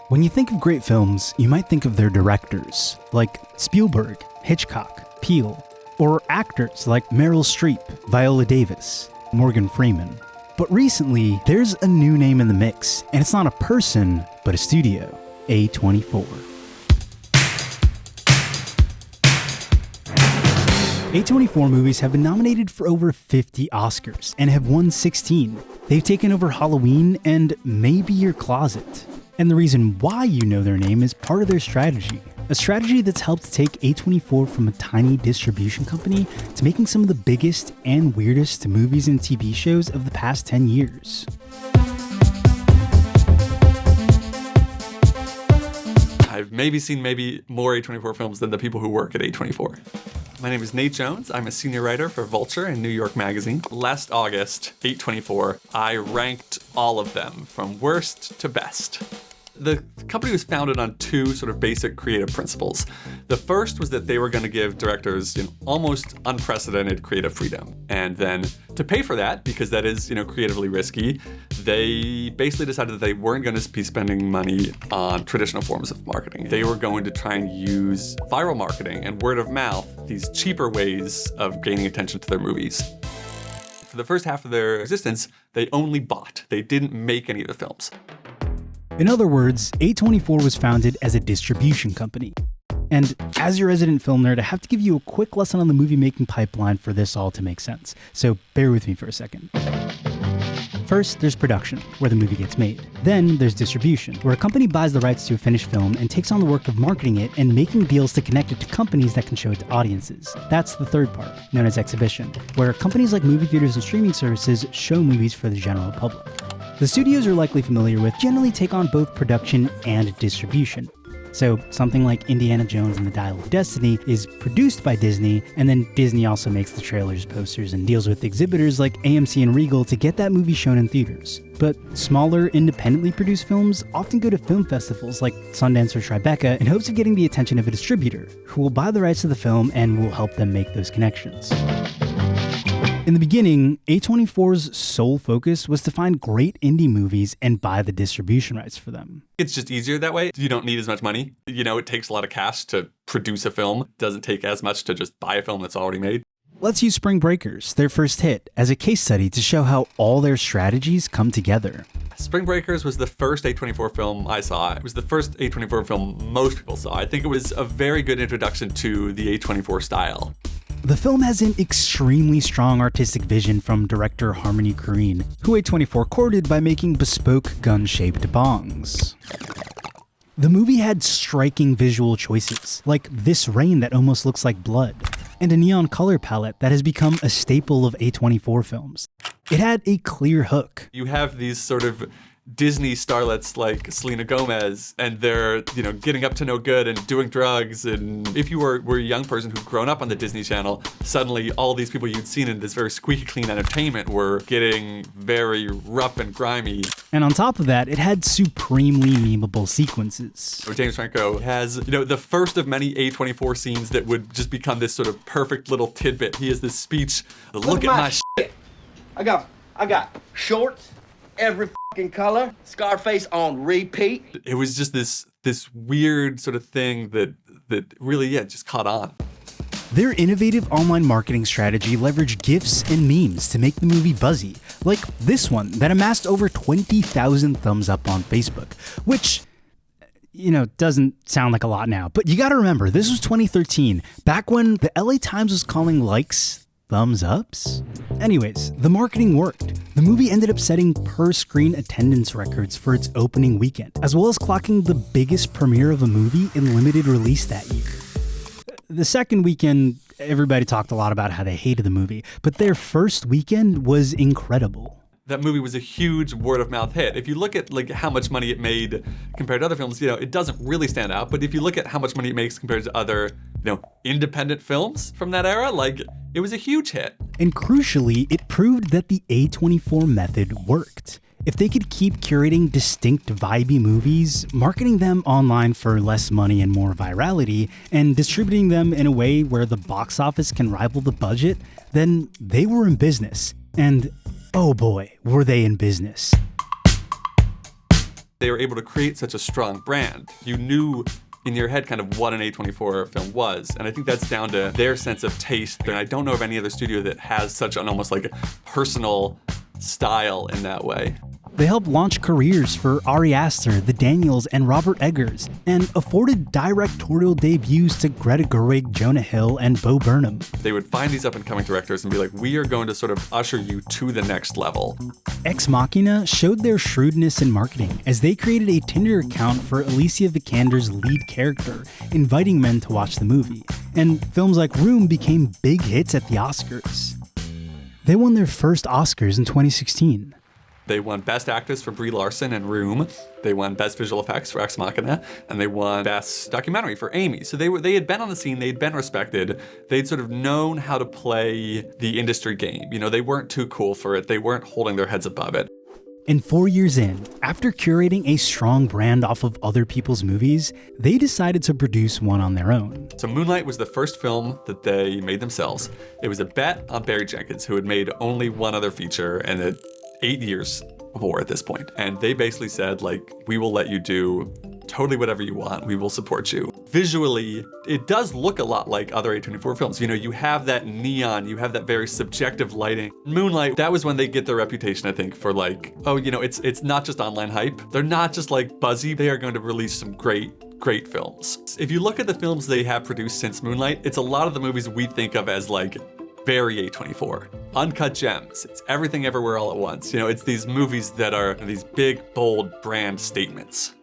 When you think of great films, you might think of their directors, like Spielberg, Hitchcock, Peele, or actors like Meryl Streep, Viola Davis, Morgan Freeman. But recently, there's a new name in the mix, and it's not a person, but a studio, A24. A24 movies have been nominated for over 50 Oscars and have won 16. They've taken over Halloween and maybe your closet. And the reason why you know their name is part of their strategy. A strategy that's helped take A24 from a tiny distribution company to making some of the biggest and weirdest movies and TV shows of the past 10 years. I've maybe seen more A24 films than the people who work at A24. My name is Nate Jones. I'm a senior writer for Vulture and New York Magazine. Last August, A24, I ranked all of them from worst to best. The company was founded on two sort of basic creative principles. The first was that they were going to give directors almost unprecedented creative freedom. And then to pay for that, because that is creatively risky, they basically decided that they weren't going to be spending money on traditional forms of marketing. They were going to try and use viral marketing and word of mouth, these cheaper ways of gaining attention to their movies. For the first half of their existence, they only bought. They didn't make any of the films. In other words, A24 was founded as a distribution company. And as your resident film nerd, I have to give you a quick lesson on the movie-making pipeline for this all to make sense. So bear with me for a second. First, there's production, where the movie gets made. Then there's distribution, where a company buys the rights to a finished film and takes on the work of marketing it and making deals to connect it to companies that can show it to audiences. That's the third part, known as exhibition, where companies like movie theaters and streaming services show movies for the general public. The studios you're likely familiar with generally take on both production and distribution. So something like Indiana Jones and the Dial of Destiny is produced by Disney, and then Disney also makes the trailers, posters, and deals with exhibitors like AMC and Regal to get that movie shown in theaters. But smaller, independently produced films often go to film festivals like Sundance or Tribeca in hopes of getting the attention of a distributor, who will buy the rights to the film and will help them make those connections. In the beginning, A24's sole focus was to find great indie movies and buy the distribution rights for them. It's just easier that way. You don't need as much money. It takes a lot of cash to produce a film. It doesn't take as much to just buy a film that's already made. Let's use Spring Breakers, their first hit, as a case study to show how all their strategies come together. Spring Breakers was the first A24 film I saw. It was the first A24 film most people saw. I think it was a very good introduction to the A24 style. The film has an extremely strong artistic vision from director Harmony Korine, who A24 courted by making bespoke gun-shaped bongs. The movie had striking visual choices, like this rain that almost looks like blood, and a neon color palette that has become a staple of A24 films. It had a clear hook. You have these sort of Disney starlets like Selena Gomez, and they're, getting up to no good and doing drugs. And if you were a young person who'd grown up on the Disney Channel, suddenly all these people you'd seen in this very squeaky clean entertainment were getting very rough and grimy. And on top of that, it had supremely memeable sequences. So James Franco has, the first of many A24 scenes that would just become this sort of perfect little tidbit. He has this speech, look at my shit. I got shorts, every fucking color, Scarface on repeat. It was just this weird sort of thing that really, just caught on. Their innovative online marketing strategy leveraged GIFs and memes to make the movie buzzy, like this one that amassed over 20,000 thumbs up on Facebook, which, doesn't sound like a lot now. But you gotta remember, this was 2013, back when the LA Times was calling likes thumbs ups? Anyways, the marketing worked. The movie ended up setting per-screen attendance records for its opening weekend, as well as clocking the biggest premiere of a movie in limited release that year. The second weekend, everybody talked a lot about how they hated the movie, but their first weekend was incredible. That movie was a huge word-of-mouth hit. If you look at how much money it made compared to other films, it doesn't really stand out. But if you look at how much money it makes compared to other, independent films from that era, it was a huge hit. And crucially, it proved that the A24 method worked. If they could keep curating distinct vibey movies, marketing them online for less money and more virality, and distributing them in a way where the box office can rival the budget, then they were in business. And oh boy, were they in business. They were able to create such a strong brand. You knew in your head kind of what an A24 film was. And I think that's down to their sense of taste. And I don't know of any other studio that has such an almost like a personal style in that way. They helped launch careers for Ari Aster, the Daniels, and Robert Eggers, and afforded directorial debuts to Greta Gerwig, Jonah Hill, and Bo Burnham. They would find these up-and-coming directors and be like, we are going to sort of usher you to the next level. Ex Machina showed their shrewdness in marketing as they created a Tinder account for Alicia Vikander's lead character, inviting men to watch the movie. And films like Room became big hits at the Oscars. They won their first Oscars in 2016. They won Best Actress for Brie Larson in Room. They won Best Visual Effects for Ex Machina, and they won Best Documentary for Amy. So they had been on the scene, they'd been respected, they'd sort of known how to play the industry game. You know, they weren't too cool for it, they weren't holding their heads above it. And 4 years in, after curating a strong brand off of other people's movies, they decided to produce one on their own. So Moonlight was the first film that they made themselves. It was a bet on Barry Jenkins, who had made only one other feature, and it 8 years more at this point. And they basically said, like, we will let you do totally whatever you want. We will support you. Visually, it does look a lot like other A24 films. You know, you have that neon, you have that very subjective lighting. Moonlight, that was when they get their reputation, I think, for like, oh, you know, it's not just online hype. They're not just like buzzy. They are going to release some great films. If you look at the films they have produced since Moonlight, it's a lot of the movies we think of as like very A24. Uncut gems. It's everything everywhere all at once. You know, it's these movies that are these big, bold brand statements.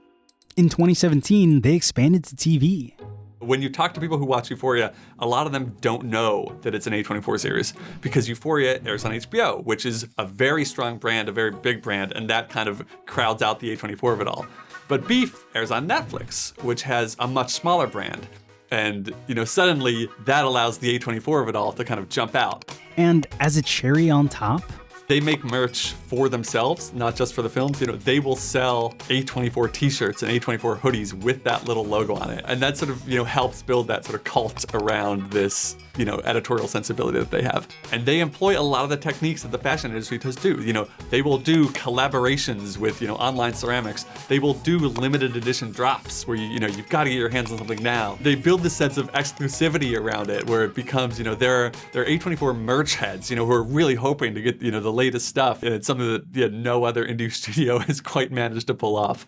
In 2017, they expanded to TV. When you talk to people who watch Euphoria, a lot of them don't know that it's an A24 series because Euphoria airs on HBO, which is a very strong brand, a very big brand, and that kind of crowds out the A24 of it all. But Beef airs on Netflix, which has a much smaller brand. And, you know, suddenly that allows the A24 of it all to kind of jump out. And as a cherry on top, they make merch for themselves, not just for the films. You know, they will sell A24 t-shirts and A24 hoodies with that little logo on it. And that sort of, you know, helps build that sort of cult around this, you know, editorial sensibility that they have. And they employ a lot of the techniques that the fashion industry does do. You know, they will do collaborations with, you know, online ceramics. They will do limited edition drops where, you know, you've got to get your hands on something now. They build this sense of exclusivity around it where it becomes, you know, they're A24 merch heads, you know, who are really hoping to get, you know, the latest stuff. And it's something that no other indie studio has quite managed to pull off.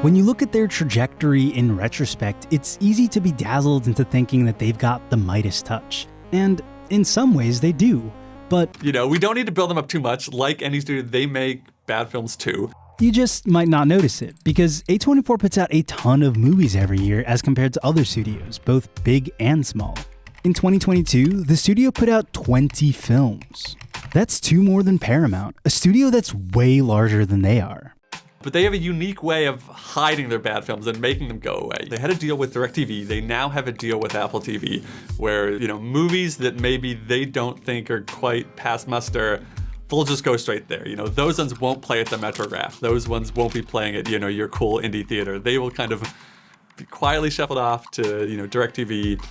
When you look at their trajectory in retrospect, it's easy to be dazzled into thinking that they've got the Midas touch. And in some ways they do, but you know, we don't need to build them up too much. Like any studio, they make bad films too. You just might not notice it, because A24 puts out a ton of movies every year as compared to other studios, both big and small. In 2022, the studio put out 20 films. That's 2 more than Paramount, a studio that's way larger than they are. But they have a unique way of hiding their bad films and making them go away. They had a deal with DirecTV. They now have a deal with Apple TV where, you know, movies that maybe they don't think are quite past muster, they'll just go straight there. You know, those ones won't play at the Metrograph. Those ones won't be playing at, you know, your cool indie theater. They will kind of be quietly shuffled off to, you know, DirecTV.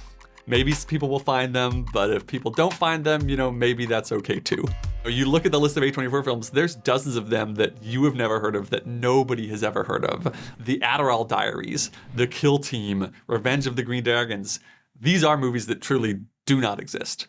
Maybe people will find them, but if people don't find them, you know, maybe that's okay too. You look at the list of A24 films, there's dozens of them that you have never heard of, that nobody has ever heard of. The Adderall Diaries, The Kill Team, Revenge of the Green Dragons. These are movies that truly do not exist.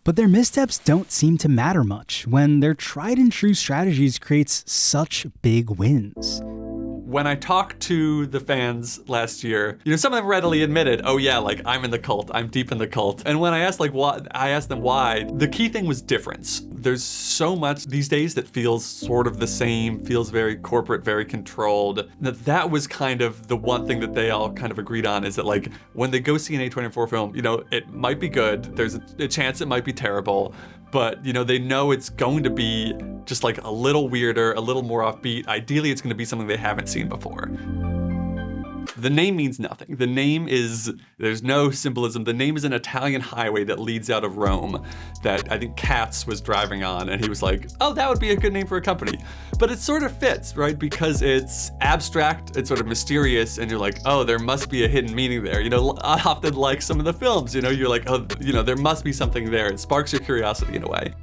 But their missteps don't seem to matter much when their tried and true strategies creates such big wins. When I talked to the fans last year, you know, some of them readily admitted, oh yeah, like I'm in the cult, I'm deep in the cult. And when I asked them why, the key thing was difference. There's so much these days that feels sort of the same, feels very corporate, very controlled. That was kind of the one thing that they all kind of agreed on, is that like when they go see an A24 film, you know, it might be good, there's a chance it might be terrible, but you know, they know it's going to be just like a little weirder, a little more offbeat. Ideally, it's going to be something they haven't seen before. The name means nothing. The name is, there's no symbolism. The name is an Italian highway that leads out of Rome that I think Katz was driving on, and he was like, oh, that would be a good name for a company. But it sort of fits, right? Because it's abstract, it's sort of mysterious, and you're like, oh, there must be a hidden meaning there. You know, often like some of the films, you know, you're like, oh, you know, there must be something there. It sparks your curiosity in a way.